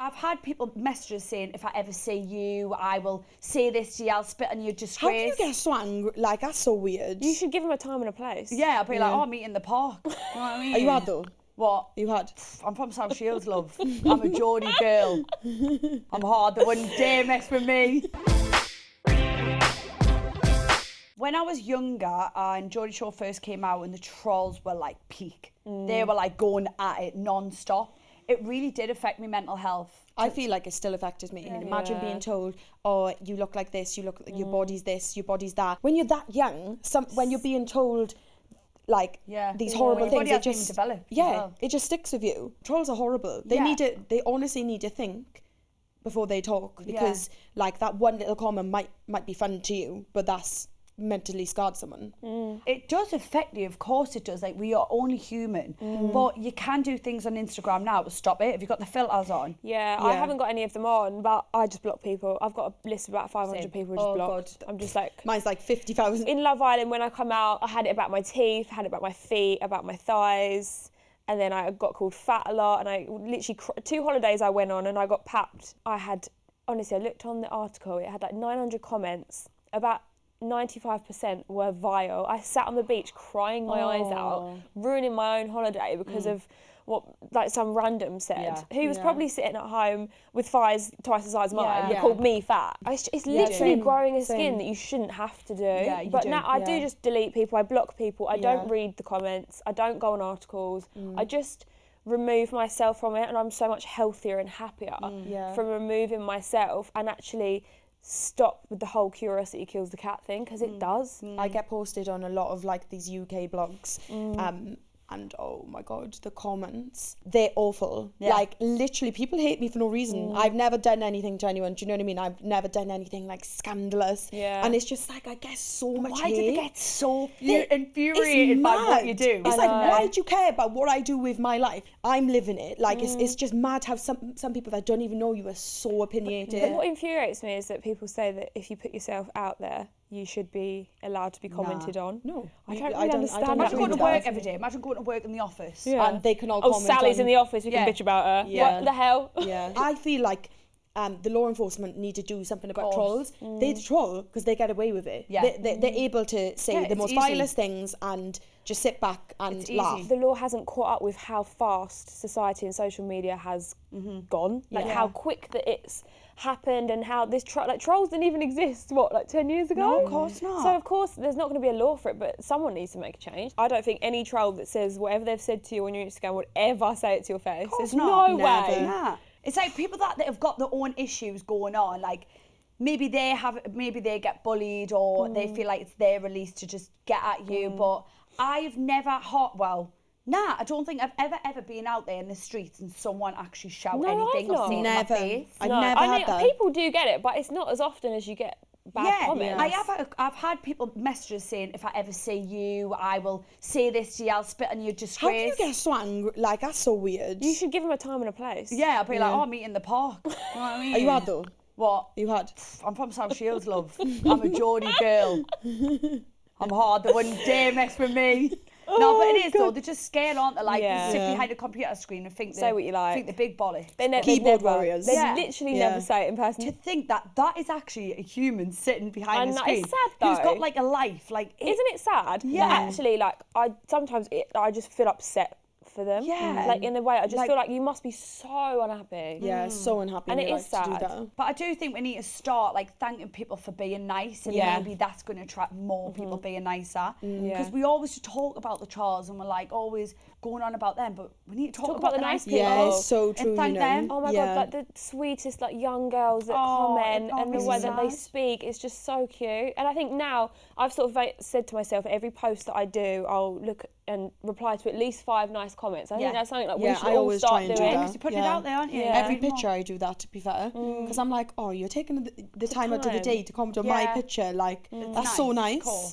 I've had people messages saying, if I ever see you, I will say this to you, I'll spit on your disgrace. How can you get so angry? Like, that's so weird. You should give them a time and a place. Yeah, I'll be like, oh, meet in the park. You know what I mean? Are you had though? What? You had? I'm from South Shields, love. I'm a Geordie girl. I'm hard, they wouldn't dare mess with me. When I was younger and Geordie Shore first came out and the trolls were like peak, they were like going at it non-stop. It really did affect my mental health. I feel like it still affected me. Imagine being told, oh, you look like this, you look, your body's this, your body's that. When you're that young, when you're being told like these horrible things, it just it just sticks with you. Trolls are horrible. They honestly need to think before they talk, because like that one little comment might be fun to you, but that's mentally scarred someone. It does affect you, of course it does. Like, we are only human, but you can do things on Instagram now to stop it. Have you got the filters on? Yeah, I haven't got any of them on, but I just block people. I've got a list of about 500 people just blocked. God. I'm just like... Mine's like 50,000. In Love Island, when I come out, I had it about my teeth, I had it about my feet, about my thighs, and then I got called fat a lot, and I literally... 2 holidays I went on and I got papped. Honestly, I looked on the article, it had like 900 comments, about 95% were vile. I sat on the beach crying my eyes out, ruining my own holiday because of what like some random said, who was probably sitting at home with thighs twice the size of mine, and called me fat. It's literally growing a skin that you shouldn't have to do. But now I do just delete people, I block people, I don't read the comments, I don't go on articles, I just remove myself from it, and I'm so much healthier and happier from removing myself and actually stop with the whole curiosity kills the cat thing, because it does. I get posted on a lot of like these UK blogs, and oh my god, the comments, they're awful. Like literally people hate me for no reason. I've never done anything to anyone, do you know what I mean? I've never done anything like scandalous, and it's just like I get so much hate. Why do they get so infuriated by what you do? It's like, why do you care about what I do with my life? I'm living it. Like it's just mad how some people that don't even know you are so opinionated. But what infuriates me is that people say that if you put yourself out there, you should be allowed to be commented on. No, I don't really understand that. Imagine going to work every day. Imagine going to work in the office. And they can all comment Sally's on... in the office, we can bitch about her. What the hell? I feel like the law enforcement need to do something about trolls. They troll because they get away with it. They're able to say the most vilest things and just sit back and laugh. The law hasn't caught up with how fast society and social media has gone. Like how quick that it's happened, and how this trolls didn't even exist 10 years ago. No, of course not. So of course there's not going to be a law for it, but someone needs to make a change. I don't think any troll that says whatever they've said to you on your Instagram would ever say it to your face. There's no way. Nah. It's like people that have got their own issues going on, like maybe they get bullied, or they feel like it's their release to just get at you. But I've never I don't think I've ever been out there in the streets and someone actually shout anything or say it to my face. I've never had that. People do get it, but it's not as often as you get bad comments. I've had people messages saying, if I ever see you, I will say this to you, I'll spit on your disgrace. How can you get so angry? Like, that's so weird. You should give them a time and a place. Yeah, I'll be like, oh, meet in the park. You know what I mean? Are you had though? What? You had? I'm from South Shields, love. I'm a Geordie girl. I'm hard, they wouldn't dare mess with me. No, but it is though. They're just scared, aren't they? Like, they sit behind a computer screen and think say what you like. Think the big bollock. They're keyboard warriors. They literally never say it in person. To think that is actually a human sitting behind the screen. It's sad though. Who's got like a life. Like, isn't it sad? Yeah. Actually, like I just feel upset for them. Yeah. Like in a way, I just feel like you must be so unhappy. Yeah, so unhappy. And it is sad. To do that. But I do think we need to start like thanking people for being nice, and maybe that's going to attract more people being nicer. Because we always talk about the trolls and we're like always going on about them, but we need to talk about the nice people. Yeah, it's so true. And thank them. Oh my god, like the sweetest like young girls that comment and the way that they speak is just so cute. And I think now I've sort of said to myself, every post that I do, I'll look and reply to at least 5 nice comments. I think that's something like we should all start doing. You're putting it out there, aren't you? Every picture I do that, to be fair, because I'm like, oh, you're taking the time out of the day to comment on my picture. Like, that's so nice. Cool.